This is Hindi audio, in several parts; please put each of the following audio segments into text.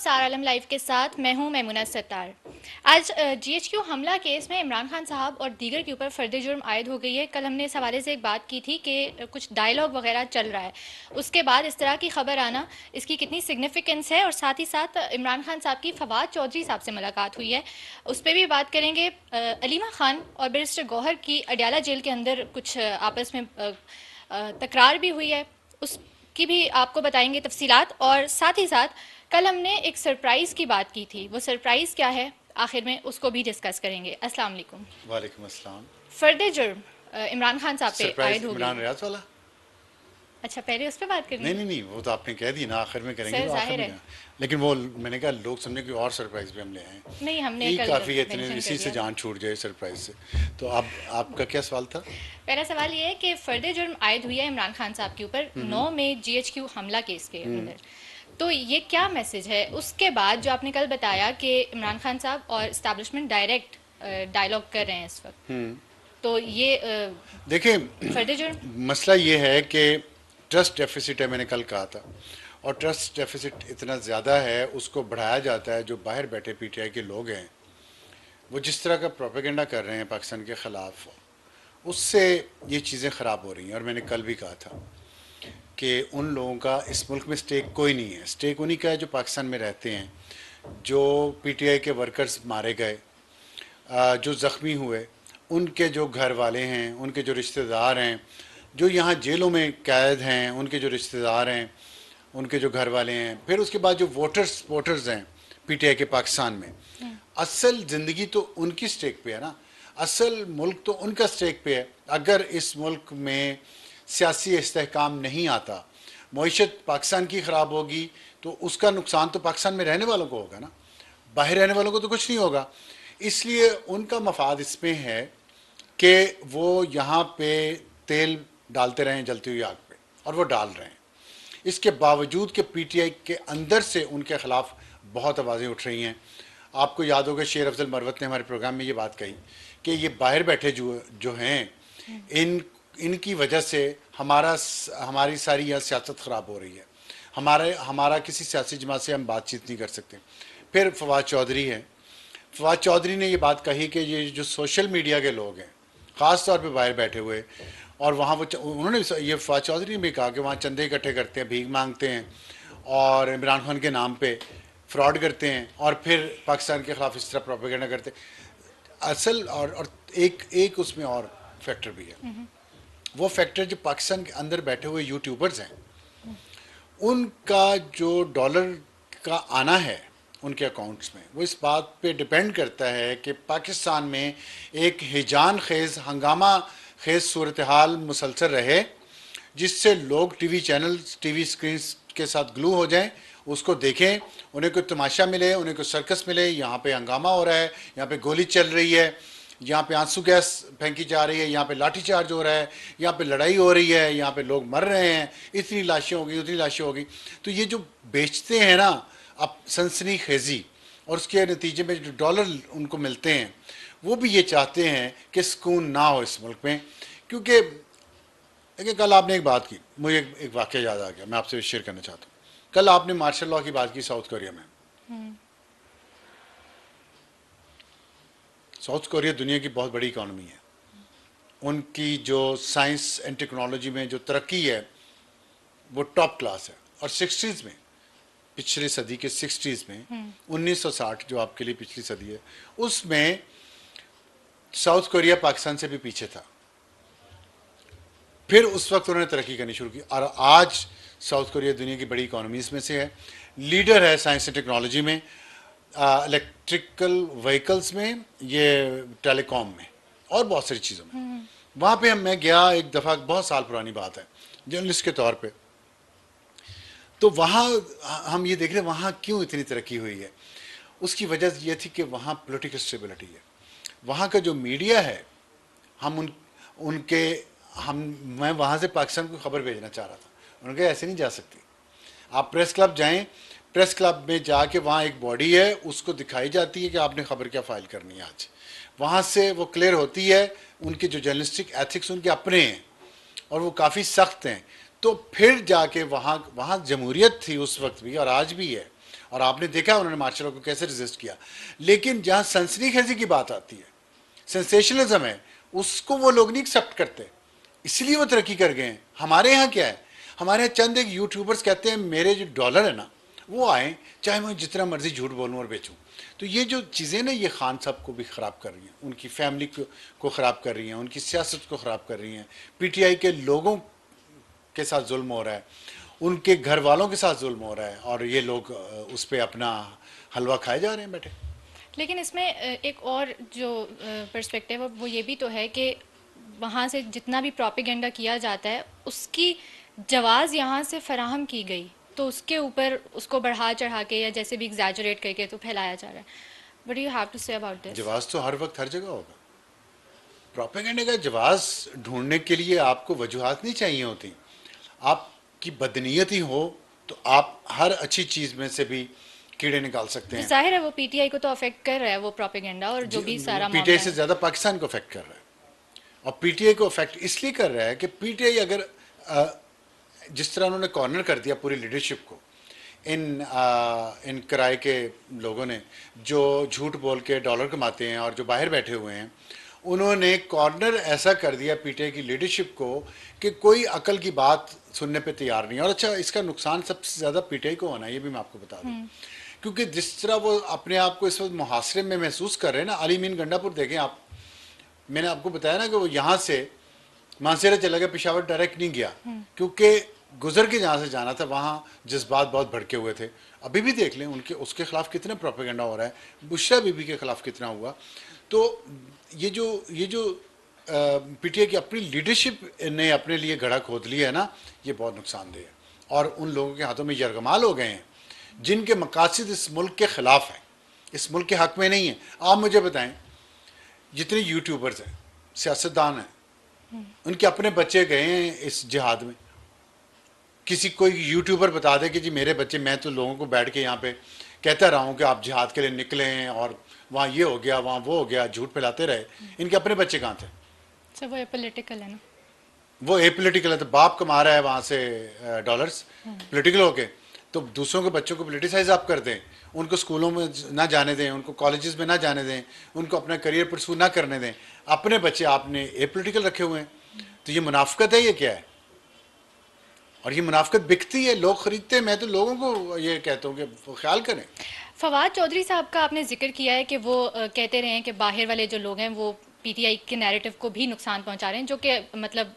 सारा आलम लाइव के साथ मैं हूं मैमुना सत्तार। आज जीएचक्यू हमला केस में इमरान खान साहब और दीगर के ऊपर फर्द जुर्म आयद हो गई है। कल हमने इस हवाले से एक बात की थी कि कुछ डायलॉग वगैरह चल रहा है, उसके बाद इस तरह की खबर आना, इसकी कितनी सिग्निफिकेंस है। और साथ ही साथ इमरान खान साहब की फवाद चौधरी साहब से मुलाकात हुई है, उस पर भी बात करेंगे। अलीमा खान और बैरिस्टर गौहर की अडयाला जेल के अंदर कुछ आपस में तकरार भी हुई है, उसकी भी आपको बताएंगे तफसीलात। और साथ ही साथ कल हमने एक सरप्राइज़ की बात की थी, वो सरप्राइज़ क्या है आखिर में उसको भी डिस्कस करेंगे। अस्सलाम वालेकुम। वालेकुम अस्सलाम। फ़र्द जुर्म इमरान खान साहब पे आयद सरप्राइज हो गई इमरान है। रियाज वाला? अच्छा, पहले उस पर बात करनी नहीं है। नहीं नहीं, वो तो आपने कह दी ना, आखिर में करेंगे सर तो आखिर जाहिर में है, करें। लेकिन वो मैंने कहा लोग समझे कि और सरप्राइज भी हम ले आए। नहीं हमने यही कल काफ़ी है, इतने मेंशन कर इसी से दिया। जान छूट जाए सरप्राइज से। तो अब आपका क्या सवाल था? पहला सवाल ये है कि फ़र्द जुर्म आयद हुई है इमरान खान साहब के ऊपर 9 में जीएचक्यू हमला केस के अंदर। तो ये क्या मैसेज है उसके बाद जो आपने कल बताया कि इमरान खान साहब और इस्टेब्लिशमेंट डायरेक्ट डायलॉग कर रहे हैं इस वक्त, तो ये देखिए, फ़र्द जुर्म। मसला ये है कि ट्रस्ट डेफिसिट है, मैंने कल कहा था। और ट्रस्ट डेफिसिट इतना ज़्यादा है, उसको बढ़ाया जाता है। जो बाहर बैठे पीटीआई के लोग हैं, वो जिस तरह का प्रोपेगेंडा कर रहे हैं पाकिस्तान के ख़िलाफ़, उससे ये चीज़ें ख़राब हो रही हैं। और मैंने कल भी कहा था कि उन लोगों का इस मुल्क में स्टेक कोई नहीं है। स्टेक उन्हीं का है जो पाकिस्तान में रहते हैं। जो पीटीआई के वर्कर्स मारे गए, जो ज़ख्मी हुए, उनके जो घर वाले हैं, उनके जो रिश्तेदार हैं, जो यहाँ जेलों में कैद हैं, उनके जो रिश्तेदार हैं, उनके जो घर वाले हैं, फिर उसके बाद जो वोटर्स हैं पीटीआई के पाकिस्तान में, असल ज़िंदगी तो उनकी स्टेक पे है ना। असल मुल्क तो उनका स्टेक पे है। अगर इस मुल्क में सियासी इस्तेहकाम नहीं आता, मईशत पाकिस्तान की ख़राब होगी, तो उसका नुकसान तो पाकिस्तान में रहने वालों को होगा ना, बाहर रहने वालों को तो कुछ नहीं होगा। इसलिए उनका मफाद इसमें है कि वो यहाँ पे तेल डालते रहें जलती हुई आग पे, और वो डाल रहे हैं। इसके बावजूद कि पीटीआई के अंदर से उनके ख़िलाफ़ बहुत आवाज़ें उठ रही हैं। आपको याद होगा शेर अफजल मरवत ने हमारे प्रोग्राम में ये बात कही कि ये बाहर बैठे जो हैं, इनकी वजह से हमारी सारी यहाँ सियासत ख़राब हो रही है। हमारा किसी सियासी जमात से हम बातचीत नहीं कर सकते। फिर फवाद चौधरी है। फवाद चौधरी ने ये बात कही कि ये जो सोशल मीडिया के लोग हैं, ख़ास तौर पे बाहर बैठे हुए, और वहाँ उन्होंने ये फवाद चौधरी ने भी कहा कि वहाँ चंदे इकट्ठे करते हैं, भीख मांगते हैं, और इमरान खान के नाम पे फ्रॉड करते हैं, और फिर पाकिस्तान के ख़िलाफ़ इस तरह प्रोपेगेंडा करते हैं। असल और एक उसमें और फैक्टर भी है। वो फैक्टर जो पाकिस्तान के अंदर बैठे हुए यूट्यूबर्स हैं, उनका जो डॉलर का आना है उनके अकाउंट्स में, वो इस बात पे डिपेंड करता है कि पाकिस्तान में एक हिजान खेज़, हंगामा खेज़ सूरत हाल मुसलसल रहे, जिससे लोग टीवी चैनल्स, टीवी स्क्रीन के साथ ग्लू हो जाएं, उसको देखें, उन्हें कोई तमाशा मिले, उन्हें कोई सर्कस मिले। यहाँ पे हंगामा हो रहा है, यहाँ पे गोली चल रही है, यहाँ पे आंसू गैस फेंकी जा रही है, यहाँ पे लाठीचार्ज हो रहा है, यहाँ पे लड़ाई हो रही है, यहाँ पे लोग मर रहे हैं, इतनी लाशें होगी, उतनी लाशें होगी। तो ये जो बेचते हैं ना अब सनसनी खेजी, और उसके नतीजे में जो डॉलर उनको मिलते हैं, वो भी ये चाहते हैं कि सुकून ना हो इस मुल्क में। क्योंकि देखिए, कल आपने एक बात की, मुझे एक वाक़या याद आ गया, मैं आपसे शेयर करना चाहता हूँ। कल आपने मार्शल लॉ की बात की साउथ कोरिया में। साउथ कोरिया दुनिया की बहुत बड़ी इकॉनमी है। उनकी जो साइंस एंड टेक्नोलॉजी में जो तरक्की है, वो टॉप क्लास है। और 60s में, पिछली सदी के 60s में, 1960 जो आपके लिए पिछली सदी है, उसमें साउथ कोरिया पाकिस्तान से भी पीछे था। फिर उस वक्त उन्होंने तरक्की करनी शुरू की, और आज साउथ कोरिया दुनिया की बड़ी इकॉनमीज में से है, लीडर है साइंस एंड टेक्नोलॉजी में, इलेक्ट्रिकल व्हीकल्स में, ये टेलीकॉम में, और बहुत सारी चीज़ों में। वहाँ पे मैं गया एक दफ़ा, बहुत साल पुरानी बात है, जर्नलिस्ट के तौर पे। तो वहाँ हम ये देख रहे हैं वहाँ क्यों इतनी तरक्की हुई है। उसकी वजह ये थी कि वहाँ पॉलिटिकल स्टेबिलिटी है। वहाँ का जो मीडिया है, हम उनके हम मैं वहाँ से पाकिस्तान को खबर भेजना चाह रहा था। उन्होंने कहा ऐसे नहीं जा सकती, आप प्रेस क्लब जाएं, प्रेस क्लब में जाके वहाँ एक बॉडी है, उसको दिखाई जाती है कि आपने खबर क्या फाइल करनी है आज। वहाँ से वो क्लियर होती है। उनके जो जर्नलिस्टिक एथिक्स उनके अपने हैं, और वो काफ़ी सख्त हैं। तो फिर जाके वहाँ जमहूरियत थी उस वक्त भी, और आज भी है। और आपने देखा उन्होंने मार्शल लॉ को कैसे रेजिस्ट किया। लेकिन जहाँ सनसनीखेजी की बात आती है, सेंसेशनलिज्म है, उसको वो लोग नहीं एक्सेप्ट करते, इसलिए वो तरक्की कर गए हैं। हमारे यहाँ क्या है, हमारे यहाँ चंद एक यूट्यूबर्स कहते हैं मेरे जो डॉलर है ना वो आए, चाहे मैं जितना मर्जी झूठ बोलूँ और बेचूँ। तो ये जो चीज़ें ना ये खान साहब को भी ख़राब कर रही हैं, उनकी फैमिली को ख़राब कर रही हैं, उनकी सियासत को ख़राब कर रही हैं, पीटीआई के लोगों के साथ जुल्म हो रहा है, उनके घर वालों के साथ जुल्म हो रहा है, और ये लोग उस पर अपना हलवा खाए जा रहे हैं बैठे। लेकिन इसमें एक और जो पर्सपेक्टिव है वो ये भी तो है कि वहाँ से जितना भी प्रोपेगेंडा किया जाता है उसकी जवाज़ यहाँ से फराहम की गई, तो उसके ऊपर उसको बढ़ा चढ़ा के या जैसे भी एग्जैजरेट करके तो फैलाया जा रहा है। What do you have to say about this? जवाब तो हर वक्त हर जगह होगा। प्रोपेगेंडे का जवाब ढूंढने के लिए आपको वजूहात नहीं चाहिए होती। आपकी बदनीयती हो तो आप हर अच्छी चीज़ में से भी कीड़े निकाल सकते हैं। जाहिर है वो पीटीआई को तो अफेक्ट कर रहा है वो प्रोपेगेंडा, और जो भी सारा पीटीआई मामला से है। ज़्यादा पाकिस्तान को अफेक्ट कर रहा है। और पीटीआई को अफेक्ट इसलिए कर रहा है कि पीटीआई अगर जिस तरह उन्होंने कॉर्नर कर दिया पूरी लीडरशिप को, इन किराए के लोगों ने जो झूठ बोल के डॉलर कमाते हैं और जो बाहर बैठे हुए हैं, उन्होंने कॉर्नर ऐसा कर दिया पीटीआई की लीडरशिप को कि कोई अकल की बात सुनने पे तैयार नहीं। और अच्छा, इसका नुकसान सबसे ज़्यादा पीटीआई को होना है, ये भी मैं आपको बता दूं, क्योंकि जिस तरह वो अपने आप को इस वक्त मुहासरे में महसूस कर रहे हैं ना। अली मीन गंडापुर देखें आप, मैंने आपको बताया ना कि वो यहाँ से मानसेरा चला गया, पेशावर डायरेक्ट नहीं गया, क्योंकि गुजर के जहाँ से जाना था वहाँ जज्बात बहुत भड़के हुए थे। अभी भी देख लें उनके उसके खिलाफ कितना प्रोपेगेंडा हो रहा है, बुशरा बीबी के खिलाफ कितना हुआ। तो ये जो पीटीआई की अपनी लीडरशिप ने अपने लिए घड़ा खोद लिया है ना, ये बहुत नुकसानदेह है। और उन लोगों के हाथों में यरगमाल हो गए हैं जिनके मकासद इस मुल्क के ख़िलाफ़ हैं, इस मुल्क के हक़ में नहीं है। आप मुझे बताएं, जितने यूट्यूबर्स हैं, सियासतदान हैं, उनके अपने बच्चे गए हैं इस जिहाद में। किसी कोई यूट्यूबर बता दे कि जी मेरे बच्चे, मैं तो लोगों को बैठ के यहाँ पे कहता रहा हूँ कि आप जिहाद के लिए निकले हैं और वहाँ ये हो गया, वहाँ वो हो गया, झूठ फैलाते रहे। इनके अपने बच्चे कहाँ थे? सर वो पॉलिटिकल है ना, वो एपॉलिटिकल है। तो बाप कमा रहा है वहाँ से डॉलर्स पॉलिटिकल होके, तो दूसरों के बच्चों को पॉलिटिसाइज आप कर दें, उनको स्कूलों में ना जाने दें, उनको कॉलेजेस में ना जाने दें, उनको अपना करियर परसू ना करने दें, अपने बच्चे आपने एपॉलिटिकल रखे हुए हैं। तो ये मुनाफिकत है, ये क्या है? और ये मुनाफिकत बिकती है, लोग खरीदते हैं। मैं तो लोगों को ये कहता हूँ कि वो ख्याल करें। फवाद चौधरी साहब का आपने जिक्र किया है कि वो कहते रहे हैं कि बाहर वाले जो लोग हैं वो पीटीआई के नैरेटिव को भी नुकसान पहुंचा रहे हैं, जो कि मतलब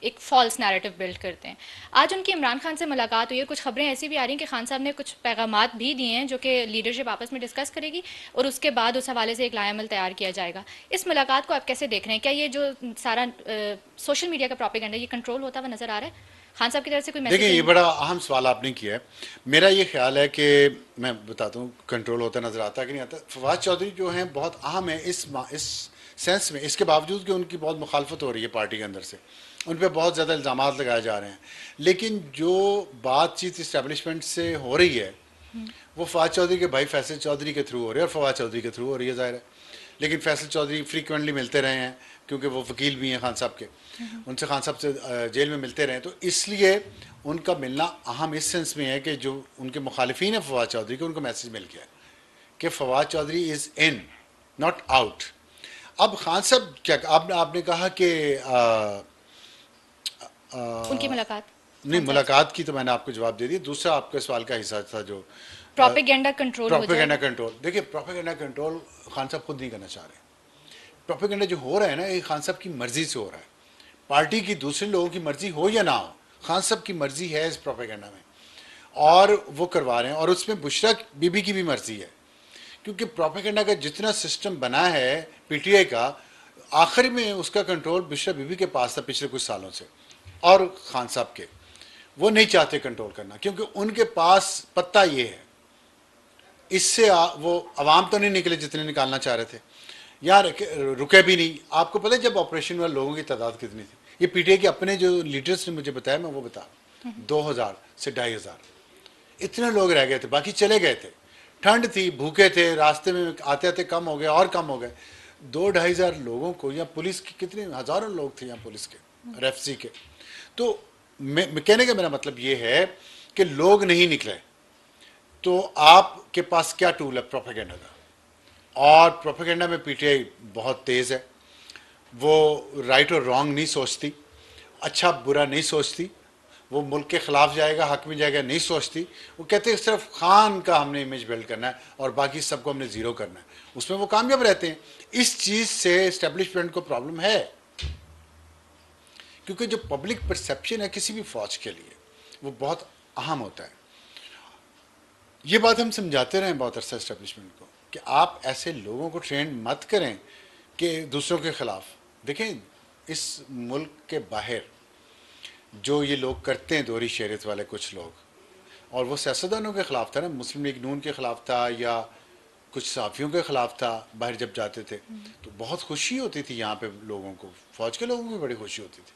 एक फॉल्स नैरेटिव बिल्ड करते हैं। आज उनकी इमरान खान से मुलाकात हुई है, कुछ खबरें ऐसी भी आ रही हैं कि खान साहब ने कुछ पैगामात भी दिए हैं जो कि लीडरशिप आपस में डिस्कस करेगी और उसके बाद उस हवाले से एक लाएमल तैयार किया जाएगा। इस मुलाकात को आप कैसे देख रहे हैं? क्या ये जो सारा सोशल मीडिया का प्रोपेगेंडा ये कंट्रोल होता हुआ नजर आ रहा है? खान साहब की तरफ से कोई देखिए, मैसेज? ये बड़ा अहम सवाल आपने किया है। मेरा ये ख्याल है कि मैं बताता हूँ कंट्रोल होता नज़र आता है कि नहीं आता। फवाद चौधरी जो हैं बहुत अहम है इस सेंस में, इसके बावजूद कि उनकी बहुत मुखालफत हो रही है पार्टी के अंदर से, उन पर बहुत ज़्यादा इल्ज़ाम लगाए जा रहे हैं। लेकिन जो बातचीत इस्टेब्लिशमेंट से हो रही है वो फवाद चौधरी के भाई फैसल चौधरी के थ्रू हो रही है और फवाद चौधरी के थ्रू हो रही है, ज़ाहिर है। लेकिन फैसल चौधरी फ्रीक्वेंटली मिलते रहे हैं क्योंकि वो वकील भी हैं खान साहब के, उनसे खान साहब से जेल में मिलते रहे, तो इसलिए उनका मिलना अहम इस सेंस में है कि जो उनके मुखालिफिन है फवाद चौधरी के, उनको मैसेज मिल गया कि Fawad Chaudhry is in, not out. अब खान साहब क्या, आपने कहा कि उनकी मुलाकात नहीं, मुलाकात की तो मैंने आपको जवाब दे दिया। दूसरा आपके सवाल का हिस्सा था जो प्रोपेगेंडा कंट्रोल हो जाए। Propaganda control. देखिए, प्रोपेगेंडा कंट्रोल खान साहब खुद नहीं करना चाह रहे। प्रोपेगेंडा जो हो रहा है ना, ये खान साहब की मर्जी से हो रहा है। पार्टी की दूसरे लोगों की मर्जी हो या ना हो, खान साहब की मर्जी है इस प्रोपेगेंडा में, और वो करवा रहे हैं। और उसमें बुशरा बीबी की भी मर्जी है, क्योंकि प्रोपेगेंडा का जितना सिस्टम बना है पीटीआई का, आखिर में उसका कंट्रोल बुशरा बीबी के पास था पिछले कुछ सालों से, और खान साहब के। वो नहीं चाहते कंट्रोल करना, क्योंकि उनके पास पत्ता ये है। इससे वो अवाम तो नहीं निकले जितने निकालना चाह रहे थे, यहाँ रुके भी नहीं। आपको पता है जब ऑपरेशन वाले लोगों की तादाद कितनी थी? ये पीटीआई के अपने जो लीडर्स ने मुझे बताया, मैं वो बता, 2000 से 2500 इतने लोग रह गए थे, बाकी चले गए थे। ठंड थी, भूखे थे, रास्ते में आते आते कम हो गए और कम हो गए। 2-2500 लोगों को, या पुलिस के कितने हज़ारों लोग थे यहाँ पुलिस के और एफसी के। तो मैं कहने का मेरा मतलब ये है कि लोग नहीं निकले, तो आपके पास क्या टूल है प्रोपेगेंडा का, और प्रोपेगेंडा में पीटीआई बहुत तेज़ है। वो राइट और रॉन्ग नहीं सोचती, अच्छा बुरा नहीं सोचती, वो मुल्क के ख़िलाफ़ जाएगा हक में जाएगा नहीं सोचती। वो कहते हैं सिर्फ खान का हमने इमेज बिल्ड करना है और बाकी सबको हमने ज़ीरो करना है, उसमें वो कामयाब रहते हैं। इस चीज़ से इस्टेब्लिशमेंट को प्रॉब्लम है, क्योंकि जो पब्लिक परसेप्शन है किसी भी फौज के लिए वो बहुत अहम होता है। ये बात हम समझाते रहे बहुत अरसा इस्टेब्लिशमेंट को कि आप ऐसे लोगों को ट्रेन मत करें कि दूसरों के ख़िलाफ़। देखें, इस मुल्क के बाहर जो ये लोग करते हैं दोहरी शरीयत वाले कुछ लोग, और वो सियासतदानों के ख़िलाफ़ था ना, मुस्लिम लीग नून के ख़िलाफ़ था या कुछ सहाफ़ियों के ख़िलाफ़ था। बाहर जब जाते थे तो बहुत खुशी होती थी यहाँ पे लोगों को, फ़ौज के लोगों को भी बड़ी खुशी होती थी।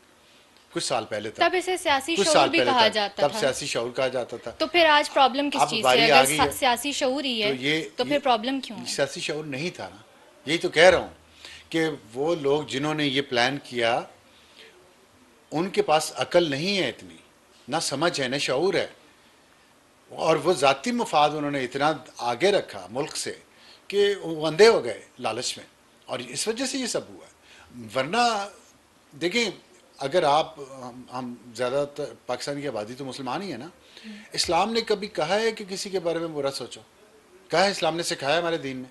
कुछ साल पहले तब इसे सियासी कुछ शऊर साल भी पहले कहा तक जाता तब था। सियासी शऊर कहा जाता था। तो फिर आज प्रॉब्लम किस अब चीज़ से बारी है? आ अगर गई है सियासी शऊर ही है तो ये तो फिर प्रॉब्लम क्यों है? सियासी शऊर नहीं था ना, यही तो कह रहा हूँ कि वो लोग जिन्होंने ये प्लान किया उनके पास अकल नहीं है इतनी, ना समझ है ना शऊर है, और वो ज़ाती मफाद उन्होंने इतना आगे रखा मुल्क से कि वो अंधे हो गए लालच में, और इस वजह से ये सब हुआ। वरना देखें, अगर आप हम ज़्यादातर पाकिस्तान की आबादी तो मुसलमान ही है ना, इस्लाम ने कभी कहा है कि किसी के बारे में बुरा सोचो? कहा है? इस्लाम ने सिखाया हमारे दीन में,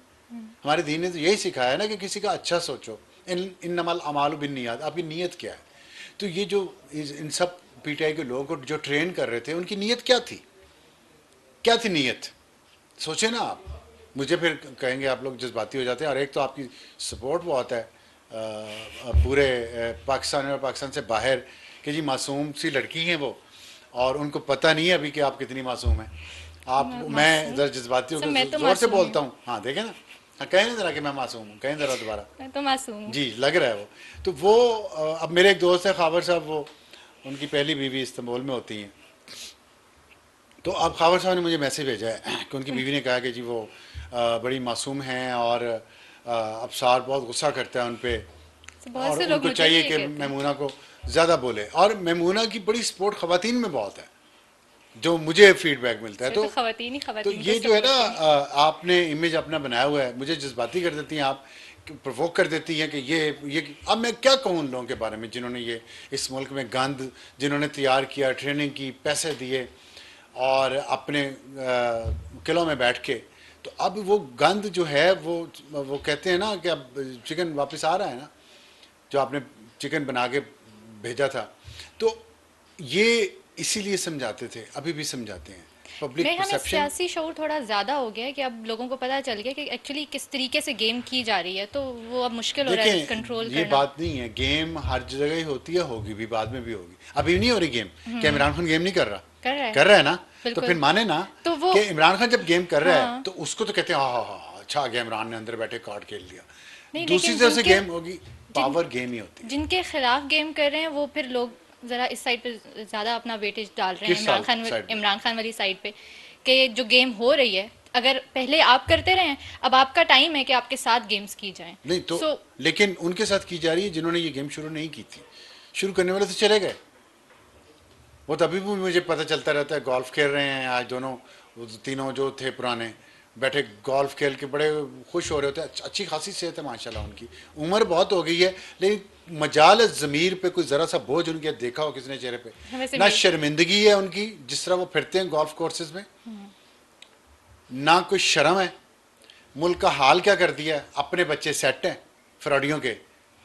हमारे दीन ने तो यही सिखाया है ना कि किसी का अच्छा सोचो। इन्नमल अमालु बिन्नियात, आपकी नीयत क्या है? तो ये जो इन सब पीटीआई के लोगों को जो ट्रेन कर रहे थे उनकी नीयत क्या थी? क्या थी नीयत? सोचे ना आप। मुझे फिर कहेंगे आप लोग जज्बाती हो जाते हैं, और एक तो आपकी सपोर्ट बहुत है पूरे पाकिस्तान में और पाकिस्तान से बाहर कि जी मासूम सी लड़की हैं वो, और उनको पता नहीं है अभी कि आप कितनी मासूम हैं। आप मैं ज़रा जज्बाती सर, होकर मैं तो ज़ोर से मासूम बोलता हूँ। हूँ। हाँ देखें ना, हाँ कहें ना ज़रा कि मैं मासूम हूँ, कहें ज़रा दोबारा। मैं तो मासूम हूँ। जी लग रहा है वो। तो वो अब मेरे एक दोस्त है खावर साहब, वो उनकी पहली बीवी इस्तांबुल में होती हैं। तो अब खावर साहब ने मुझे मैसेज भेजा है कि उनकी बीवी ने कहा कि जी वो बड़ी मासूम हैं और अफसार बहुत गुस्सा करता है उन पे, तो बहुत और से लोग उनको मुझे भी चाहिए ये कि कहते हैं। मैमूना को ज़्यादा बोले, और मैमूना की बड़ी सपोर्ट ख़वातीन में बहुत है जो मुझे फीडबैक मिलता है। सर, तो खवातीन ही तो खवातीन को ये जो है ना सपोर्ट करें। आपने इमेज अपना बनाया हुआ है, मुझे जज्बाती कर देती हैं आप, प्रोवोक कर देती हैं कि ये अब मैं क्या कहूँ उन लोगों के बारे में जिन्होंने ये इस मुल्क में गंद जिन्होंने तैयार किया, ट्रेनिंग की, पैसे दिए और अपने किलों में बैठ के। तो अब वो गंद जो है वो कहते हैं ना कि अब चिकन वापस आ रहा है ना, जो आपने चिकन बना के भेजा था। तो ये इसीलिए समझाते थे, अभी भी समझाते हैं। पब्लिक नहीं, हमें परसेप्शन। सियासी शऊर थोड़ा ज़्यादा हो गया है कि अब लोगों को पता चल गया कि एक्चुअली किस तरीके से गेम की जा रही है, तो वो अब मुश्किल हो रहा है कंट्रोल देखें, ये करना। बात नहीं है, गेम हर जगह ही होती है, होगी भी, बाद में भी होगी। अभी नहीं हो रही गेम, क्या इमरान खान गेम नहीं कर रहा? कर रहा है। कर रहा है ना। तो बिल्कुल। फिर माने ना तो वो कि इमरान खान जब गेम कर रहा है हाँ। तो उसको तो कहते हैं हाँ हाँ हाँ अच्छा आ गया, इमरान ने अंदर बैठे कार्ड खेल लिया। नहीं, दूसरी लेकिन तरफ से जिनके गेम होगी, पावर गेम ही होती है। जिनके खिलाफ गेम कर रहे हैं वो फिर लोग ज़रा इस साइड पे ज़्यादा अपना वेटेज डाल रहे हैं, किस साइड पे? इमरान खान वाली साइड पे, कि जो गेम हो रही है अगर पहले आप करते रहे, अब आपका टाइम है कि आपके साथ गेम्स की जाएं। नहीं तो लेकिन उनके साथ की जा रही है जिन्होंने ये गेम शुरू नहीं की थी। शुरू करने वाले तो चले गए, वो तो अभी भी मुझे पता चलता रहता है, गोल्फ खेल रहे हैं आज दोनों, वो तीनों जो थे पुराने बैठे गोल्फ खेल के बड़े खुश हो रहे होते हैं। अच्छी खासी सेहत है माशाल्लाह उनकी, उम्र बहुत हो गई है, लेकिन मजाल ज़मीर पे कोई ज़रा सा बोझ उनके देखा हो किसने चेहरे पे? वैसे ना शर्मिंदगी है उनकी जिस तरह वो फिरते हैं गोल्फ कोर्सेज में, ना कोई शर्म है। मुल्क का हाल क्या कर दिया है, अपने बच्चे सेट हैं फ्रॉडियों के,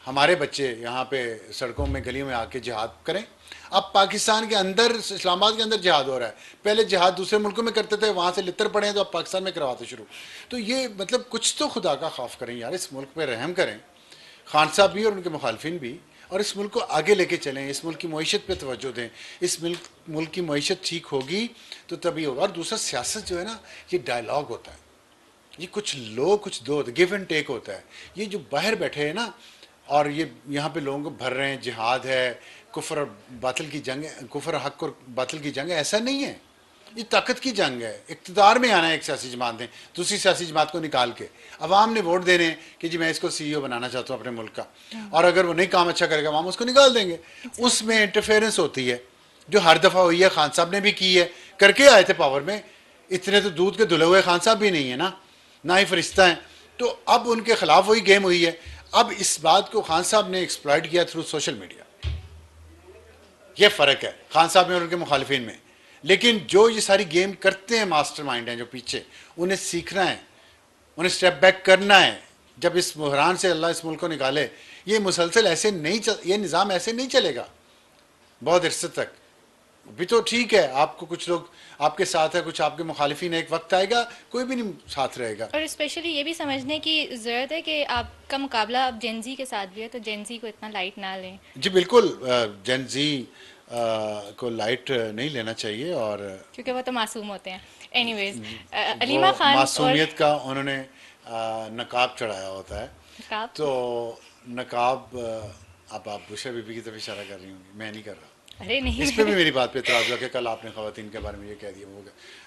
हमारे बच्चे यहाँ पे सड़कों में गलियों में आके जिहाद करें। अब पाकिस्तान के अंदर, इस्लामाबाद के अंदर जिहाद हो रहा है, पहले जिहाद दूसरे मुल्कों में करते थे, वहाँ से लितर पड़े हैं तो अब पाकिस्तान में करवाते शुरू। तो ये मतलब कुछ तो खुदा का खौफ करें यार, इस मुल्क पे रहम करें, खान साहब भी और उनके मुखालफिन भी, और इस मुल्क को आगे लेके चलें, इस मुल्क की मईशत पे तवज्जो दें। इस मुल्क की मईशत ठीक होगी तो तभी होगा। और दूसरा, सियासत जो है ना, ये डायलॉग होता है, ये कुछ लो कुछ दो, गिव एंड टेक होता है। ये जो बाहर बैठे हैं ना और ये यहाँ पे लोगों को भर रहे हैं, जिहाद है, कुफर और बातिल की जंग है, कुफर हक और बातिल की जंग है, ऐसा नहीं है। ये ताकत की जंग है। इक़्तिदार में आना है एक सियासी जमात ने, दूसरी सियासी जमात को निकाल के, अवाम ने वोट देने कि जी मैं इसको CEO बनाना चाहता हूँ अपने मुल्क का, और अगर वो नहीं काम अच्छा करेगा अवाम उसको निकाल देंगे। उसमें इंटरफेरेंस होती है जो हर दफ़ा हुई है, खान साहब ने भी की है, करके आए थे पावर में। इतने तो दूध के धुले हुए खान साहब भी नहीं है ना ही फरिश्ता हैं। तो अब उनके खिलाफ वही गेम हुई है। अब इस बात को खान साहब ने एक्सप्लॉइट किया थ्रू सोशल मीडिया। ये फ़र्क है खान साहब में और उनके मुखालिफिन में। लेकिन जो ये सारी गेम करते हैं मास्टरमाइंड हैं जो पीछे, उन्हें सीखना है, उन्हें स्टेप बैक करना है। जब इस बहरान से अल्लाह इस मुल्क को निकाले, ये मुसलसल ऐसे नहीं ये निज़ाम ऐसे नहीं चलेगा बहुत अरसे तक। भी तो ठीक है, आपको कुछ लोग आपके साथ है, कुछ आपके मुखालिफिन है, एक वक्त आएगा कोई भी नहीं साथ रहेगा। और स्पेशली ये भी समझने की ज़रूरत है कि आपका मुकाबला अब जेनजी के साथ भी है, तो जेनजी को इतना लाइट ना लें। जी बिल्कुल, जेन जी को लाइट नहीं लेना चाहिए, और क्योंकि वो तो मासूम होते हैं। एनीवेज, वो अलीमा खान और मासूमियत का उन्होंने नकाब चढ़ाया होता है। काब, तो नकाब, अब आप बुशरा बीबी की तरफ इशारा कर रही होंगी, मैं नहीं कर रहा। अरे नहीं, इस पे भी मेरी बात पे एतराज़ हुआ कि कल आपने ख़वातीन के बारे में ये कह दिया, वो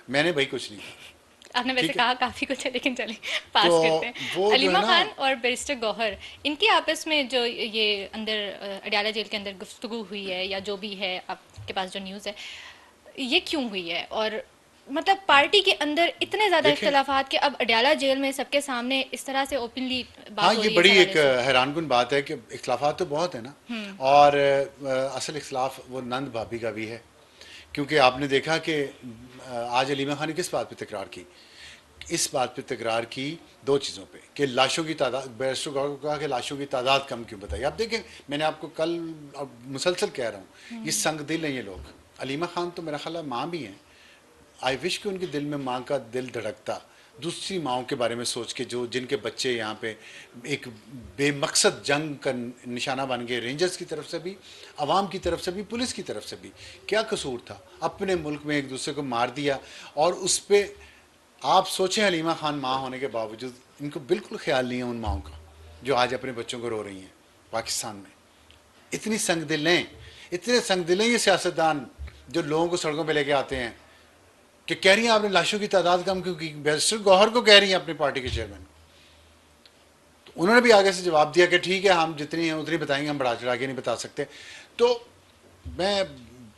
मैंने भाई कुछ नहीं कहा। आपने वैसे ठीक है, कहा काफ़ी कुछ है, लेकिन चलिए पास तो करते हैं। वो जो है अलीमा ना, खान और बैरिस्टर गौहर, इनकी आपस में जो ये अंदर अडयाला जेल के अंदर गुफ्तगू हुई है, या जो भी है आपके पास जो न्यूज़ है, ये क्यों हुई है? और मतलब पार्टी के अंदर इतने ज़्यादा देखें, इख्तलाफात कि अब अडयाला जेल में सबके सामने इस तरह से ओपनली हाँ बात हो ये रही है बड़ी इस एक हवाले से। हैरानकुन बात है कि इख्तलाफात तो बहुत है ना, और असल इख्तलाफ वो नंद भाभी का भी है। क्योंकि आपने देखा कि आज अलीमा खान ने किस बात पे तकरार की, इस बात पे तकरार की दो चीज़ों पे, कि लाशों की तादाद, बैरिस्टर गौहर को कहा कि लाशों की तादाद कम क्यों बताई। आप देखें, मैंने आपको कल, अब मुसलसल कह रहा हूँ, ये संग दिल हैं ये लोग। अलीमा खान तो मेरा ख्याल है माँ भी हैं। आई विश कि उनके दिल में माँ का दिल धड़कता दूसरी माओं के बारे में सोच के, जो जिनके बच्चे यहाँ पे एक बेमकसद जंग का निशाना बन गए, रेंजर्स की तरफ से भी, आवाम की तरफ से भी, पुलिस की तरफ से भी। क्या कसूर था, अपने मुल्क में एक दूसरे को मार दिया। और उस पर आप सोचें, हलीमा खान माँ होने के बावजूद इनको बिल्कुल ख्याल नहीं है उन माओं का जो आज अपने बच्चों को रो रही हैं पाकिस्तान में। इतनी संगदिल हैं, इतने संगदिल हैं ये सियासतदान जो लोगों को सड़कों पे लेके आते हैं कि कह रही हैं आपने लाशों की तादाद कम क्यों की। बैरिस्टर गौहर को कह रही हैं अपनी पार्टी के चेयरमैन। तो उन्होंने भी आगे से जवाब दिया कि ठीक है, हम जितनी हैं उतनी बताएंगे, हम बढ़ा चढ़ा के नहीं बता सकते। तो मैं,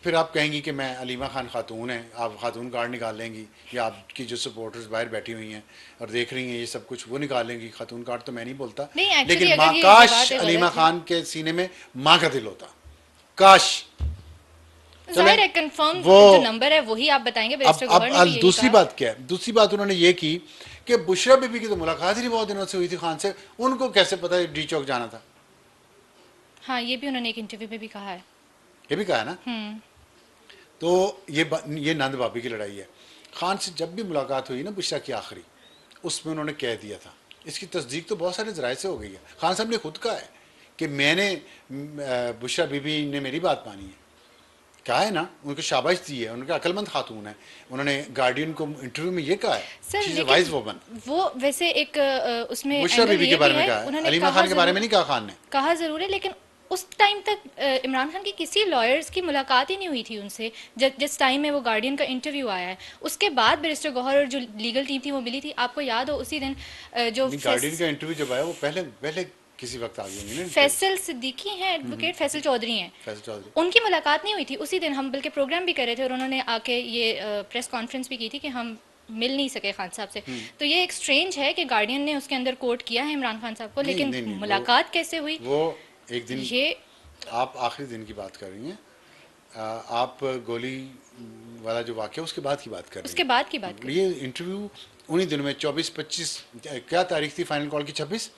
फिर आप कहेंगी कि मैं, अलीमा खान खातून है, आप खातून कार्ड निकाल लेंगी, या आपकी जो सपोर्टर्स बाहर बैठी हुई हैं और देख रही हैं ये सब कुछ, वो निकाल लेंगी। खातून कार्ड तो मैं नहीं बोलता, नहीं, एक्चुअली लेकिन अगर माँ, ये काश बात अलीमा गलत है, खान के सीने में माँ का दिल होता, काश। जाहिर चलें, है कंफर्म वो जो नंबर है वही आप बताएंगे। बैरिस्टर अब गौहर ने भी यही दूसरी कहा। बात क्या है, दूसरी बात उन्होंने ये की कि बुशरा बीबी की तो मुलाकात ही नहीं बहुत दिनों से हुई थी खान से, उनको कैसे पता है डी चौक जाना था। हाँ, ये भी उन्होंने एक इंटरव्यू में भी कहा है। ये भी कहा है ना। तो ये नंद भाभी की लड़ाई है। खान से जब भी मुलाकात हुई ना बुशरा की आखिरी, उसमें उन्होंने कह दिया था, इसकी तस्दीक तो बहुत सारे ज़राए से हो गई है। खान साहब ने खुद कहा है कि मैंने, बुशरा बीबी ने मेरी बात मानी है, कहा है ना, उनको शाबाश दी है, उनका अक्लमंद खातून है। उन्होंने गार्डियन को इंटरव्यू में ये कहा है, sir she is a wise लेकिन वुमन। वो वैसे एक उसमें बुशरा एंगल बीबी ये के भी बारे में है, कहा है, उन्होंने अलीमा कहा खान के बारे में जरूर, नहीं कहा खान ने। कहा ज़रूर है, लेकिन उस टाइम तक इमरान खान की किसी लॉयर्स की मुलाकात ही नहीं हुई थी उनसे। जिस टाइम में वो गार्डियन का इंटरव्यू आया है, उसके बाद बैरिस्टर गौहर और जो लीगल टीम थी वो मिली थी। आपको याद हो उसी दिन जो नहीं, गार्डियन का इंटरव्यू जब आया वो पहले पहले किसी वक्त आ गई होंगी ना। फैसल सिद्दीकी हैं, एडवोकेट फैसल चौधरी हैं, फैसल चौधरी। उनकी मुलाकात नहीं हुई थी उसी दिन। हम बल्कि प्रोग्राम भी कर रहे थे और उन्होंने आके ये प्रेस कॉन्फ्रेंस भी की थी कि हम मिल नहीं सके खान साहब से। तो ये एक स्ट्रेंज है कि गार्डियन ने उसके अंदर कोट किया है इमरान खान साहब को, नहीं लेकिन नहीं नहीं, मुलाकात कैसे हुई वो एक दिन, ये आप आखिरी दिन की बात कर रही हैं, आप गोली वाला जो वाक़या उसके बाद की बात कर रही उसके हैं। बाद की बात करें। ये इंटरव्यू उन्हीं दिनों में 24-25, क्या तारीख थी फाइनल कॉल की, 26,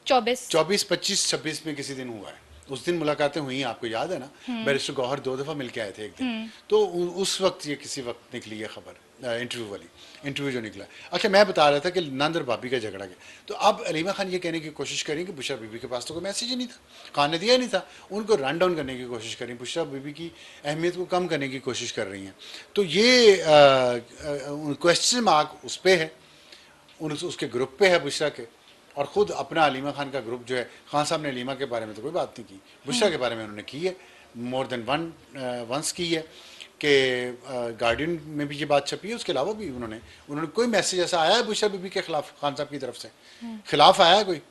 24 24-25, 26 में किसी दिन हुआ है। उस दिन मुलाकातें हुई हैं, आपको याद है ना। बैरिस्टर गौहर 2 दफ़ा मिल के आए थे एक दिन। तो उस वक्त ये किसी वक्त निकली है खबर, इंटरव्यू वाली, इंटरव्यू जो निकला। अच्छा, मैं बता रहा था कि नंद और भाभी का झगड़ा गया। तो अब अलीमा खान ये कहने की कोशिश करें कि बुशरा बीबी के पास तो कोई मैसेज ही नहीं था, खान ने दिया ही नहीं था। उनको रन डाउन करने की कोशिश करें, बुशरा बीबी की अहमियत को कम करने की कोशिश कर रही हैं। तो ये क्वेश्चन मार्क उस पर है, उसके ग्रुप पे है बुशरा के। और ख़ुद अपना अलीमा खान का ग्रुप जो है, खान साहब ने अलीमा के बारे में तो कोई बात नहीं की, बुशरा के बारे में उन्होंने की है, मोर देन वंस की है। कि गार्डियन में भी ये बात छपी है, उसके अलावा भी उन्होंने कोई मैसेज ऐसा आया है बुशरा बीबी के खिलाफ खान साहब की तरफ से, खिलाफ आया है कोई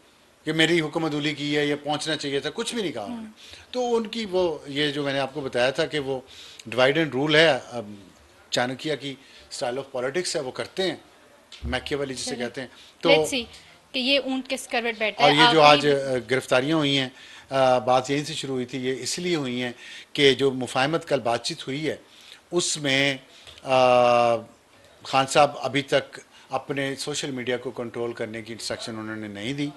कि मेरी हुक्म अदूली की है या पहुंचना चाहिए था, कुछ भी नहीं कहा उन्होंने। तो उनकी वो, ये जो मैंने आपको बताया था कि वो डिवाइड एंड रूल है, चाणक्य की स्टाइल ऑफ पॉलिटिक्स है वो करते हैं, मैकियावेली जिसे कहते हैं। तो लेट्स सी कि ये ऊंट किस करवट बैठता और है ये जो आज आखिरी। गिरफ्तारियां हुई हैं, बात यहीं से शुरू हुई थी, ये इसलिए हुई हैं कि जो मुफाहमत कल बातचीत हुई है उसमें खान साहब अभी तक अपने सोशल मीडिया को कंट्रोल करने की इंस्ट्रक्शन उन्होंने नहीं दी,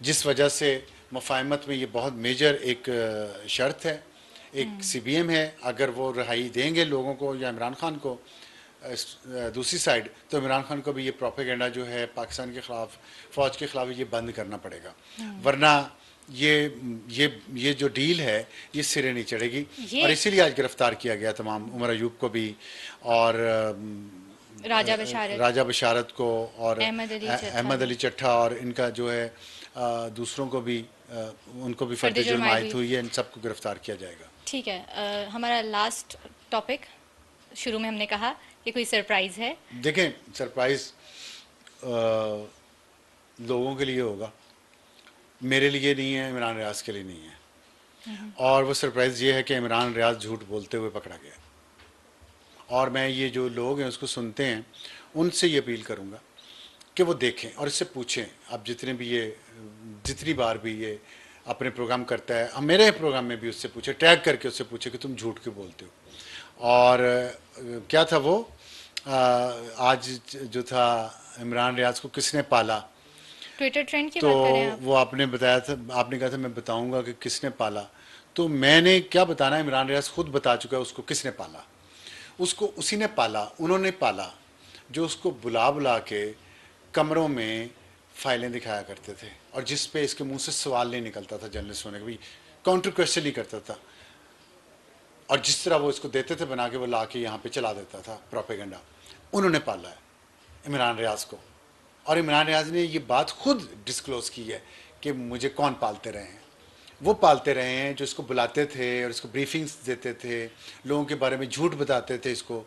जिस वजह से मुफाहमत में ये बहुत मेजर एक शर्त है, एक सीबीएम है। अगर वो रिहाई देंगे लोगों को या इमरान खान को, दूसरी साइड तो इमरान खान को भी ये प्रोपेगेंडा जो है पाकिस्तान के ख़िलाफ़, फ़ौज के ख़िलाफ़, ये बंद करना पड़ेगा, वरना ये ये जो डील है ये सिरे नहीं चढ़ेगी। ये और इसीलिए आज गिरफ्तार किया गया तमाम, उमर अयूब को भी और राजा बशारत, राजा बशारत को और अहमद अली चट्ठा और इनका जो है दूसरों को भी, उनको भी फर्द जुर्म आयद हुई है, इन सबको गिरफ्तार किया जाएगा। ठीक है। हमारा लास्ट टॉपिक, शुरू में हमने कहा कि कोई सरप्राइज है। देखें, सरप्राइज लोगों के लिए होगा, मेरे लिए नहीं है, इमरान रियाज के लिए नहीं है। और वो सरप्राइज़ ये है कि इमरान रियाज झूठ बोलते हुए पकड़ा गया। और मैं ये जो लोग हैं उसको सुनते हैं, उनसे ये अपील करूँगा कि वो देखें और इससे पूछें। अब जितनी बार भी ये अपने प्रोग्राम करता है, अब मेरे प्रोग्राम में भी उससे पूछे, टैग करके उससे पूछे कि तुम झूठ क्यों बोलते हो। और क्या था वो, आज जो था, इमरान रियाज को किसने पाला, ट्विटर ट्रेंड की तो बात करें आप? वो आपने बताया था, आपने कहा था मैं बताऊंगा कि किसने पाला। तो मैंने क्या बताना, इमरान रियाज खुद बता चुका है उसको किसने पाला। उसको उसी ने पाला, उन्होंने पाला जो उसको बुला बुला के कमरों में फाइलें दिखाया करते थे और जिस पे इसके मुंह से सवाल नहीं निकलता था, जर्नलिस्ट होने के भी काउंटर क्वेश्चन नहीं करता था, और जिस तरह वो इसको देते थे बना के, वो ला के यहाँ पे चला देता था प्रोपेगेंडा। उन्होंने पाला है इमरान रियाज को, और इमरान रियाज ने ये बात खुद डिस्क्लोज की है कि मुझे कौन पालते रहे हैं। वो पालते रहे हैं जो इसको बुलाते थे और इसको ब्रीफिंग्स देते थे, लोगों के बारे में झूठ बताते थे इसको।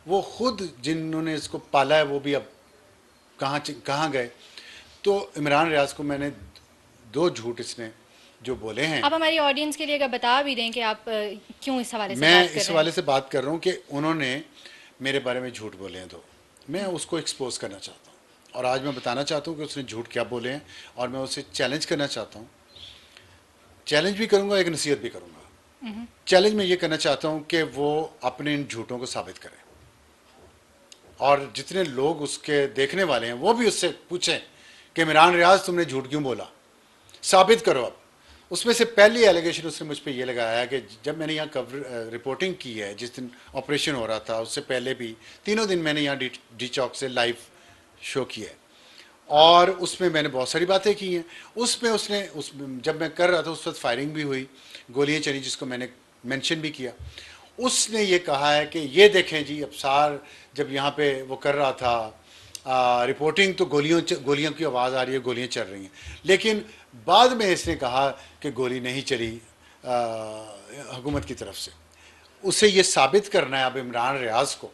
वो खुद जिन्होंने इसको पाला है वो भी अब कहाँ गए। तो इमरान रियाज को मैंने 2 झूठ इसने जो बोले हैं, आप हमारी ऑडियंस के लिए अगर बता भी दें कि आप क्यों इस हवाले से मैं बात कर इस रहे हवाले हैं। से बात कर रहा हूँ कि उन्होंने मेरे बारे में झूठ बोले हैं 2, मैं उसको एक्सपोज करना चाहता हूँ। और आज मैं बताना चाहता हूँ कि उसने झूठ क्या बोले हैं, और मैं उसे चैलेंज करना चाहता हूँ। चैलेंज भी करूँगा, एक नसीहत भी करूँगा। चैलेंज मैं ये करना चाहता हूँ कि वो अपने इन झूठों को साबित करें, और जितने लोग उसके देखने वाले हैं वो भी उससे पूछें कि इमरान रियाज तुमने झूठ क्यों बोला, साबित करो। अब उसमें से पहली एलिगेशन उसने मुझ पर यह लगाया कि जब मैंने यहाँ रिपोर्टिंग की है, जिस दिन ऑपरेशन हो रहा था उससे पहले भी 3 दिन मैंने यहाँ डी चौक से लाइव शो किया है, और उसमें मैंने बहुत सारी बातें की हैं। उसमें उसने जब मैं कर रहा था उस वक्त फायरिंग भी हुई, गोलियाँ चली, जिसको मैंने मेंशन भी किया। उसने ये कहा है कि ये देखें जी, अफसार जब यहाँ पे वो कर रहा था रिपोर्टिंग तो गोलियों की आवाज़ आ रही है, गोलियाँ चल रही हैं, लेकिन बाद में इसने कहा कि गोली नहीं चली हुकूमत की तरफ से। उसे ये साबित करना है अब इमरान रियाज को,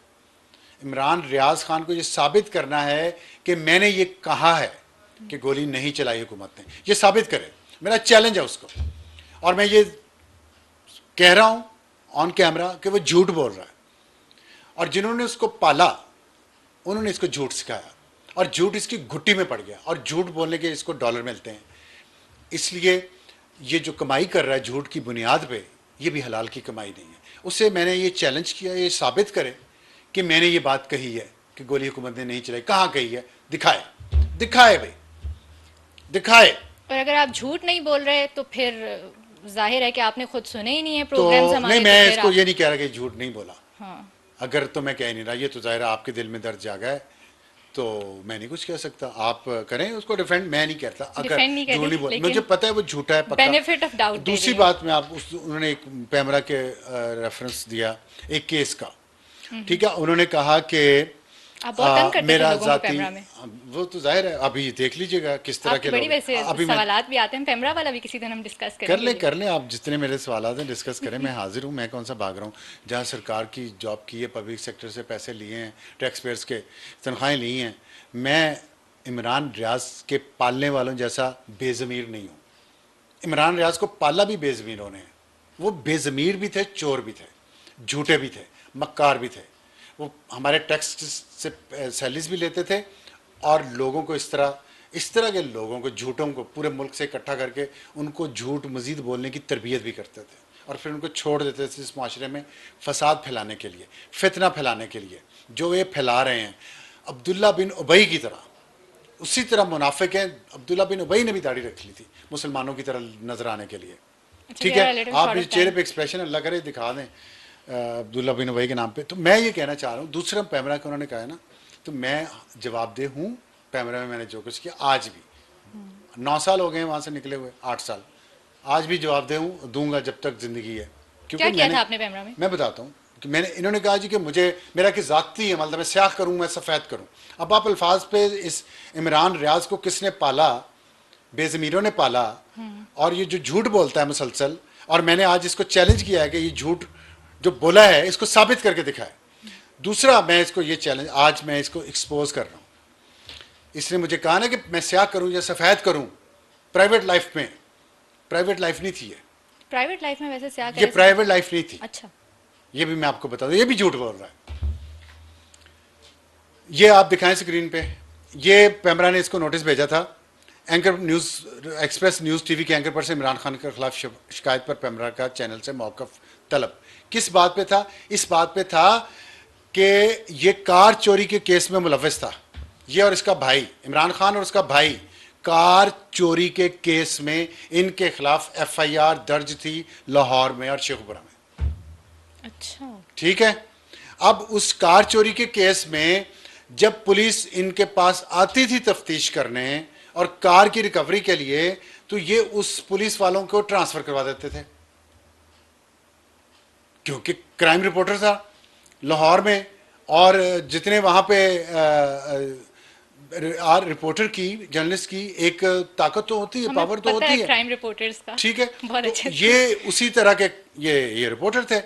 इमरान रियाज खान को ये साबित करना है कि मैंने ये कहा है कि गोली नहीं चलाई हुकूमत ने, ये साबित करे। मेरा चैलेंज है उसको, और मैं ये कह रहा हूँ ऑन कैमरा कि वो झूठ बोल रहा है, और जिन्होंने उसको पाला उन्होंने इसको झूठ सिखाया, और झूठ इसकी घुट्टी में पड़ गया, और झूठ बोलने के इसको डॉलर मिलते हैं। इसलिए ये जो कमाई कर रहा है झूठ की बुनियाद पे, ये भी हलाल की कमाई नहीं है। उससे मैंने ये चैलेंज किया, ये साबित करे कि मैंने ये बात कही है कि गोली हुकूमत ने नहीं चलाई। कहाँ कही है, दिखाए, दिखाए भाई, दिखाए। और अगर आप झूठ नहीं बोल रहे तो फिर जाहिर है कि आपने खुद सुने ही नहीं है तो प्रोग्राम्स हमारे। नहीं, मैं तो फिर इसको आप, ये नहीं कह रहा कि झूठ नहीं बोला। हाँ, अगर तो मैं कह नहीं रहा, ये तो जाहिर है आपके दिल में दर्द जागा है, तो मैं नहीं कुछ कह सकता। आप करें उसको डिफेंड, मैं नहीं कहता। अगर डिफेंड नहीं झूठ नहीं करें, बोला, लेकिन मुझे पता है वो झूठा है पक्का। बेनिफिट ऑफ डाउट दे दूसरी रहे हैं। बात में आप उन्होंने एक पैमरा के रेफरेंस दिया एक केस का, ठीक है। उन्होंने कहा कि आप बहुत तंग करते थे मेरा लोगों को जाती, कैमरा में। वो तो जाहिर है, अभी देख लीजिएगा किस तरह आपकी के बड़ी लोग। वैसे अभी मैं सवालात भी आते हैं, पैमरा वाला भी किसी दिन हम डिस्कस कर करेंगे। लें आप जितने मेरे सवाल हैं डिस्कस करें, मैं हाजिर हूँ। मैं कौन सा भाग रहा हूँ, जहाँ सरकार की जॉब की है, पब्लिक सेक्टर से पैसे लिए हैं, टैक्स पेयर्स के तनख्वाहें ली हैं। मैं इमरान रियाज के पालने वालों जैसा बेज़मीर नहीं हूँ। इमरान रियाज को पाला भी बेज़मीरों ने, वो बेज़मीर भी थे, चोर भी थे, झूठे भी थे, मक्कार भी थे। वो हमारे टैक्स से सैलरीज भी लेते थे, और लोगों को इस तरह के लोगों को, झूठों को पूरे मुल्क से इकट्ठा करके उनको झूठ मजीद बोलने की तरबियत भी करते थे, और फिर उनको छोड़ देते थे इस माशरे में फसाद फैलाने के लिए, फितना फैलाने के लिए, जो ये फैला रहे हैं अब्दुल्ला बिन उबई की तरह। उसी तरह मुनाफिक हैं। अब्दुल्ला बिन उबई ने भी दाढ़ी रख ली थी मुसलमानों की तरह नजर आने के लिए। अच्छा, ठीक we are a है, little आप short इस of चेहरे time. पे एक्सप्रेशन अल्लाह करे दिखा दें अब्दुल्ला बिन उबई के नाम पे। तो मैं ये कहना चाह रहा हूँ, दूसरा पैमरा का उन्होंने कहा है ना, तो मैं जवाबदेह हूँ। पैमरा में मैंने जो कुछ किया, आज भी 9 साल हो गए हैं वहाँ से निकले हुए, 8 साल, आज भी जवाबदेह हूँ, दूंगा जब तक ज़िंदगी है। क्या किया था आपने पैमरा में? मैं बताता हूँ कि मैंने, इन्होंने कहा जी कि मुझे मेरा कि ज़ाती है, मतलब मैं स्याह करूँ, मैं सफ़ेद करूँ। अब आप अल्फाज पे, इस इमरान रियाज को किसने पाला? बेज़मीरों ने पाला, और ये जो झूठ बोलता है मुसलसल, और मैंने आज इसको चैलेंज किया है कि ये झूठ जो बोला है इसको साबित करके दिखाए। दूसरा, मैं इसको ये चैलेंज, आज मैं इसको एक्सपोज कर रहा हूँ। इसने मुझे कहा ना कि मैं स्याह करूँ या सफ़ेद करूँ प्राइवेट लाइफ में। प्राइवेट लाइफ नहीं थी ये, प्राइवेट लाइफ में वैसे क्या ये प्राइवेट लाइफ नहीं थी। अच्छा, ये भी मैं आपको बता दूं, ये भी झूठ बोल रहा है। ये आप दिखाएं स्क्रीन पे, ये पैमरा ने इसको नोटिस भेजा था। Anchor news, express news TV के एंकर पर से इमरान खान के खिलाफ शिकायत पर पैमरा का चैनल से मौक़िफ़ तलब। किस बात पे था? इस बात पे था कि ये कार चोरी के केस में मुलव्वस था, ये और इसका भाई, इमरान खान और उसका भाई, कार चोरी के केस में इनके खिलाफ FIR दर्ज थी लाहौर में और शेखपुरा में। अच्छा, ठीक है। अब उस कार चोरी के केस में जब पुलिस इनके पास आती थी तफ्तीश करने और कार की रिकवरी के लिए, तो ये उस पुलिस वालों को ट्रांसफर करवा देते थे, क्योंकि क्राइम रिपोर्टर था लाहौर में, और जितने वहां पे रिपोर्टर की, जर्नलिस्ट की एक ताकत तो होती है, हमें पावर तो पता होती है है। क्राइम रिपोर्टर्स का। ठीक है, बहुत तो अच्छे से। ये उसी तरह के ये रिपोर्टर थे।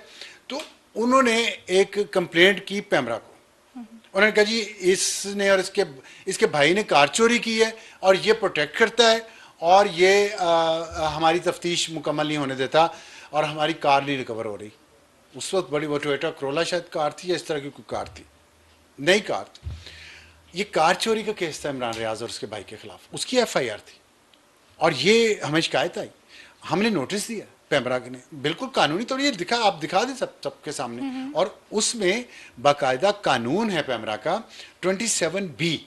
तो उन्होंने एक कंप्लेंट की पैमरा को। उन्होंने कहा जी इसने और इसके भाई ने कार चोरी की है, और ये प्रोटेक्ट करता है, और ये हमारी तफ्तीश मुकम्मल नहीं होने देता, और हमारी कार नहीं रिकवर हो रही। उस वक्त बड़ी, वो टोयोटा क्रोला शायद कार थी, या इस तरह की कोई कार थी, नई कार थी। ये कार चोरी का केस था इमरान रियाज और उसके भाई के खिलाफ, उसकी FIR थी, और ये हमें शिकायत आई, हमने नोटिस दिया पैमरा ने, बिल्कुल कानूनी तौर ये दिखा, आप दिखा दें सबके सामने। और उसमें बाकायदा कानून है पैमरा का 27B,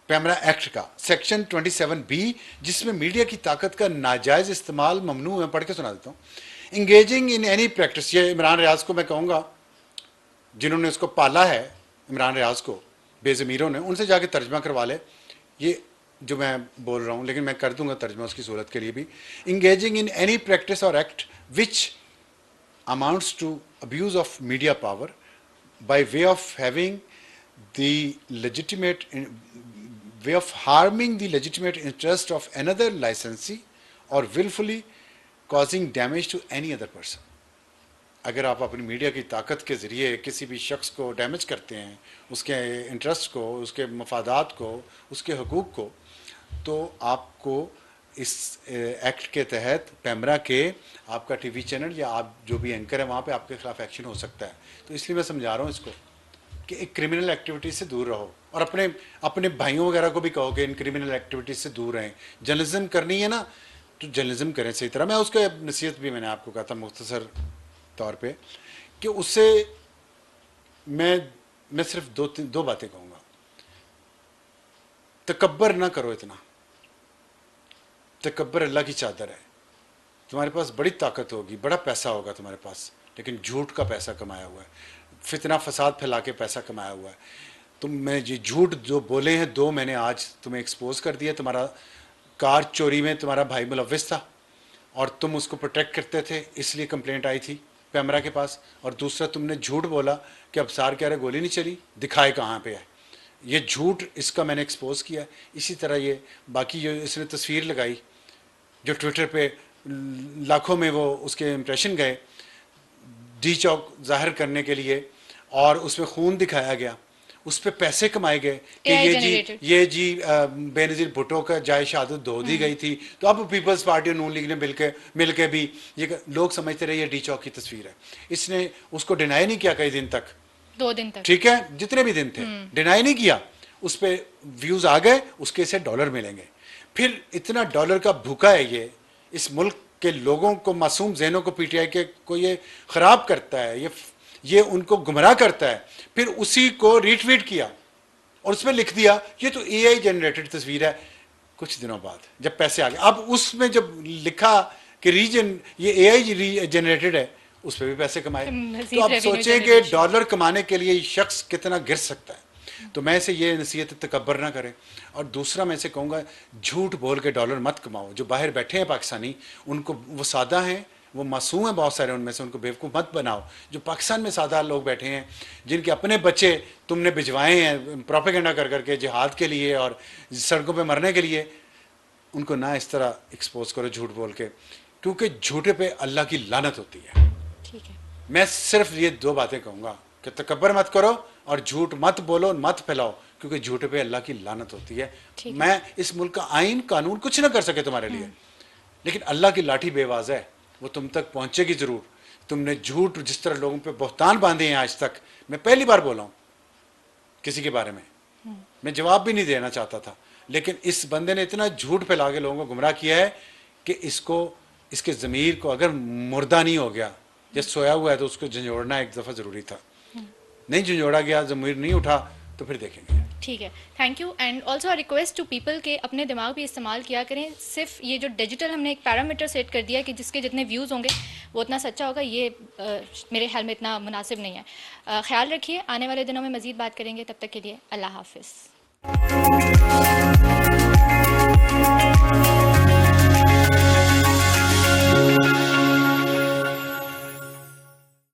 पैमरा एक्ट का सेक्शन 27B, जिसमें मीडिया की ताकत का नाजायज इस्तेमाल ममनू है। पढ़ के सुना देता हूँ। इंगेजिंग इन एनी प्रैक्टिस, ये इमरान रियाज को मैं कहूँगा, जिन्होंने उसको पाला है इमरान रियाज को, बेज़मीरों ने, उनसे जाके तर्जमा करवा ले ये जो मैं बोल रहा हूँ, लेकिन मैं कर दूंगा तर्जमा उसकी सूरत के लिए भी। Engaging in any practice or act which amounts to abuse of media power by way of having the legitimate way of harming the legitimate interest of another licensee or wilfully causing damage to any other person. अगर आप अपनी मीडिया की ताकत के ज़रिए किसी भी शख्स को डैमेज करते हैं, उसके इंटरेस्ट को, उसके मफादात को, उसके हकूक़ को, तो आपको इस एक्ट के तहत पैमरा के, आपका टीवी चैनल या आप जो भी एंकर है वहाँ पे आपके खिलाफ एक्शन हो सकता है। तो इसलिए मैं समझा रहा हूँ इसको कि एक क्रिमिनल एक्टिविटी से दूर रहो, और अपने भाइयों वगैरह को भी कहो कि इन क्रिमिनल एक्टिविटीज से दूर रहें। जर्नलिज्म करनी है ना, तो जर्नलिज्म करें सही तरह। मैं उसका नसीहत भी मैंने आपको कहा था मुख्तसर तौर पे, कि उससे मैं सिर्फ दो बातें कहूँगा। तकब्बर ना करो इतना, तकब्बर अल्लाह की चादर है। तुम्हारे पास बड़ी ताकत होगी, बड़ा पैसा होगा तुम्हारे पास, लेकिन झूठ का पैसा कमाया हुआ है, फितना फसाद फैला के पैसा कमाया हुआ है। मैं ये झूठ जो बोले हैं, दो मैंने आज तुम्हें एक्सपोज कर दिया। तुम्हारा कार चोरी में तुम्हारा भाई मुलव्विस था, और तुम उसको प्रोटेक्ट करते थे, इसलिए कंप्लेंट आई थी पैमरा के पास। और दूसरा, तुमने झूठ बोला कि अबसार कह रहे गोली नहीं चली, दिखाए कहाँ पे है। ये झूठ, इसका मैंने एक्सपोज किया। इसी तरह ये बाकी जो इसने तस्वीर लगाई, जो ट्विटर पे लाखों में वो उसके इम्प्रेशन गए डी चौक जाहिर करने के लिए, और उसमें खून दिखाया गया, उस पर पैसे कमाए गए कि ये जी बेनज़ीर भुट्टो का जाय शहादत धो दी गई थी। तो अब पीपल्स पार्टी और नून लीग ने मिल के भी ये लोग समझते रहे ये डी चौक की तस्वीर है। इसने उसको डिनाई नहीं किया कई दिन तक 2 दिन तक। ठीक है, जितने भी दिन थे, डिनाई नहीं किया, उस पे व्यूज आ गए, उसके से डॉलर मिलेंगे। फिर इतना डॉलर का भूखा है ये, इस मुल्क के लोगों को, मासूम जहनों को पीटीआई के को ये खराब करता है, ये उनको गुमराह करता है। फिर उसी को रीट्वीट किया और उसमें लिख दिया ये तो एआई जनरेटेड तस्वीर है। कुछ दिनों बाद जब पैसे आ गए, अब उसमें जब लिखा कि रीजन ये एआई जनरेटेड है, उस पर भी पैसे कमाए। मज़ीद तो आप revenue सोचें कि generation। डॉलर कमाने के लिए शख्स कितना गिर सकता है। तो मैं इसे ये नसीहत तकब्बर ना करें। और दूसरा मैं इसे कहूँगा, झूठ बोल के डॉलर मत कमाओ। जो बाहर बैठे हैं पाकिस्तानी, उनको, वो सादा हैं, वो मासूम हैं बहुत सारे उनमें से, उनको बेवकूफ़ मत बनाओ। जो पाकिस्तान में सादा लोग बैठे हैं, जिनके अपने बच्चे तुमने भिजवाए हैं प्रोपेगेंडा कर करके जिहाद के लिए और सड़कों पे मरने के लिए, उनको ना इस तरह एक्सपोज करो झूठ बोल के, क्योंकि झूठे पे अल्लाह की लानत होती है। ठीक है। मैं सिर्फ ये 2 बातें कहूँगा कि तकब्बर मत करो और झूठ मत बोलो, मत फैलाओ, क्योंकि झूठे पे अल्लाह की लानत होती है। ठीक है। मैं इस मुल्क का आइन कानून कुछ ना कर सके तुम्हारे लिए, लेकिन अल्लाह की लाठी बेवाज है, वो तुम तक पहुंचेगी जरूर। तुमने झूठ जिस तरह लोगों पे बहतान बांधे हैं आज तक, मैं पहली बार बोला हूँ किसी के बारे में, मैं जवाब भी नहीं देना चाहता था, लेकिन इस बंदे ने इतना झूठ फैला के लोगों को गुमराह किया है कि इसके ज़मीर को अगर मुर्दा नहीं हो गया या सोया हुआ है तो उसको झंझोड़ना एक दफ़ा ज़रूरी था। नहीं झंझोड़ा गया, ज़मीर नहीं उठा, तो फिर देखेंगे। ठीक है, thank you. And also request to people के अपने दिमाग भी इस्तेमाल किया करें। सिर्फ ये जो डिजिटल हमने एक पैरामीटर सेट कर दिया कि जिसके जितने व्यूज़ होंगे वो उतना सच्चा होगा, ये मेरे ख्याल में इतना मुनासिब नहीं है। ख्याल रखिए, आने वाले दिनों में मज़ीद बात करेंगे। तब तक के लिए अल्लाह हाफिज़।